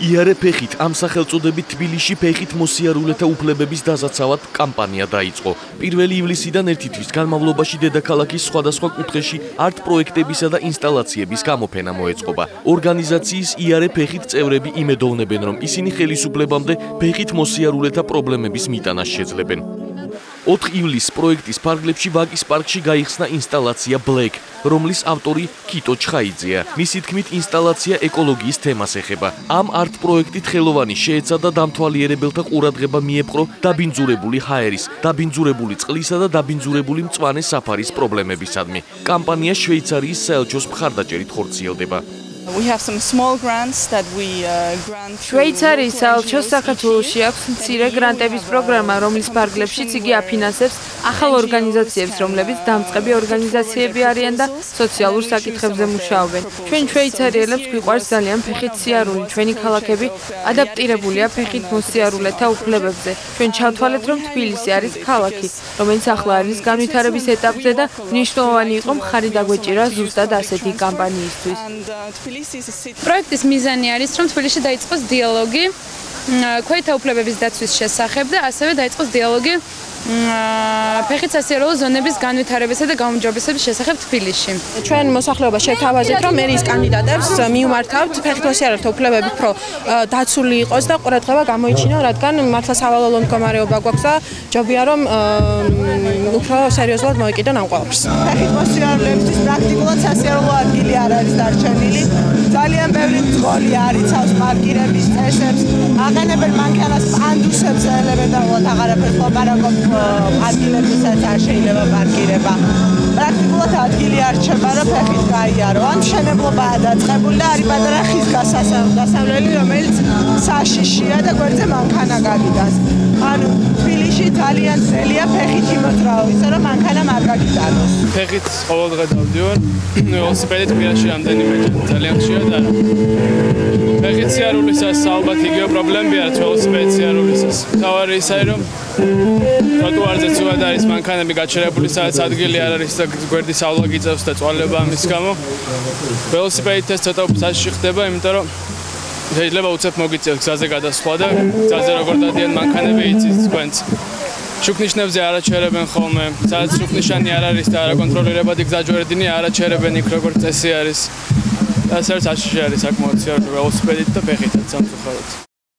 იარე ფეხით ამ სახელწოდებით თბილისში ფეხით მოსიარულეთა უფლებების დასაცავად კამპანია დაიწყო. 1 ივლისიდან ერთი თვის განმავლობაში დედაქალაქის სხვადასხვა კუთხეში არტ პროექტებისა და ინსტალაციების გამოფენა მოეწყობა. ორგანიზაციის იარე ფეხით წევრები იმედოვნებენ, რომ ისინი ხელისუფლებამდე ფეხით მოსიარულეთა პრობლემების მიტანას შეძლებენ. 4 ივლისს პროექტის ფარგლებში ვაკის პარკში გაიხსნა ინსტალაცია Black, რომლის ავტორი კიტო ჩხაიძეა. მისი თქმით, ინსტალაცია ეკოლოგიის თემას ეხება. ამ არტ პროექტით ხელოვანი შეეცადა დამთვალიერებელთა ყურადღება მიეპყრო დაბინძურებული ჰაერის, დაბინძურებული წყლისა და დაბინძურებული მწვანე საფარის პრობლემებისადმი. კამპანია შვეიცარიის საელჩოს მხარდაჭერით ხორციელდება. შვეიცარიის საელჩოს საქართველოში აქვს მცირე გრანტების პროგრამა, რომლის ფარგლებშიც იგი აფინანსებს ახალ ორგანიზაციებს, რომლებიც დამწყები ორგანიზაციები არიან და სოციალურ საკითხებზე მუშაობენ. ჩვენ შვეიცარიელებს გვიყვარს ძალიან ფეხით სიარული. ჩვენი ქალაქები ადაპტირებულია ფეხით მოსიარულეთა უფლებებზე. ჩვენ ჩავთვალეთ, რომ თბილისი არის ქალაქი, რომელიც ახლა არის განვითარების ეტაპზე და მნიშვნელოვანი იყო მხარი დაგვეჭირა ზუსტად ასეთი კამპანიისთვის. პროექტის მიზანი არის, რომ თბილისში დაიწყოს დიალოგი ქვეითთა უფლებების დაცვის შესახებ და ასევე დაიწყოს დიალოგი ფეხით სასიარულო ზონების განვითარებისა და გაუმჯობესების შესახებ თბილისში. ჩვენ მოსახლეობას შევთავაზეთ, რომ მერის კანდიდატებს მივმართავთ ფეხით მოსიარულეთა უფლებები უფრო დაცული იყოს და ყურადღება გამოიჩინონ, რადგან მართლა სავალალო მდგომარეობა გვაქვს და ჯობია რომ უფრო სერიოზულად მოეკიდონ ამ ყველაფერს. ფეხით მოსიარულეებისთვის პრაქტიკულად სასიარულო ადგილი არ არის დარჩენილი. ძალიან ბევრი მძღოლი არიცავს პარკირების წესებს, აყენებენ მანქანას პანდუსებზე ელემენტარულად აღარაფერს ლაპარაკობ ადგილებისაც არ შეიძლება პარკირება. პრაქტიკულად ადგილი არ რჩება, რომ ფეხით გაიარო. ან მშენებლობაა დაწყებული და არის პატარა ხის გასასვლელი, რომელიც საშიშია და გვერდზე მანქანა გაგიტანს. ანუ თბილისში ძალიან ძნელია ფეხით იმოძრაო, ისე რომ მანქანა არ გაგიტანოს. ფეხით ყოველდღე დავდივარ, ველოსიპედით კვირაში რამდენიმე ძალიან ხშირად არა. ფეხით სიარულისას ალბათ იგივე პრობლემები არის ველოსიპედით სიარულისას. თავარი ისაა, რომ ტროტუარზე ცუდად არის მანქანები გაჩერებული, სადაც ადგილი არ არის და გვერდის ავლა გიწევს და წვალება ამის გამო. ველოსიპედით ეს ცოტა საშიში ხდება, იმიტომ რომ შეიძლება უცებ მოგიწევს გზაზე გადასვლა და გზაზე როგორ დადიან მანქანები იცით თქვენც. შუქნიშნებზე არაჩერებენ ხოლმე, სადაც შუქნიშანი არ არის და არაკონტროლირებადი გზაჯვარედინი არაჩერებენ იქ როგორც წესი არის. და ეს არის საშიში არის საკმაოდ სიარულო ველოსიპედით და ფეხითაც სამწუხაროდ.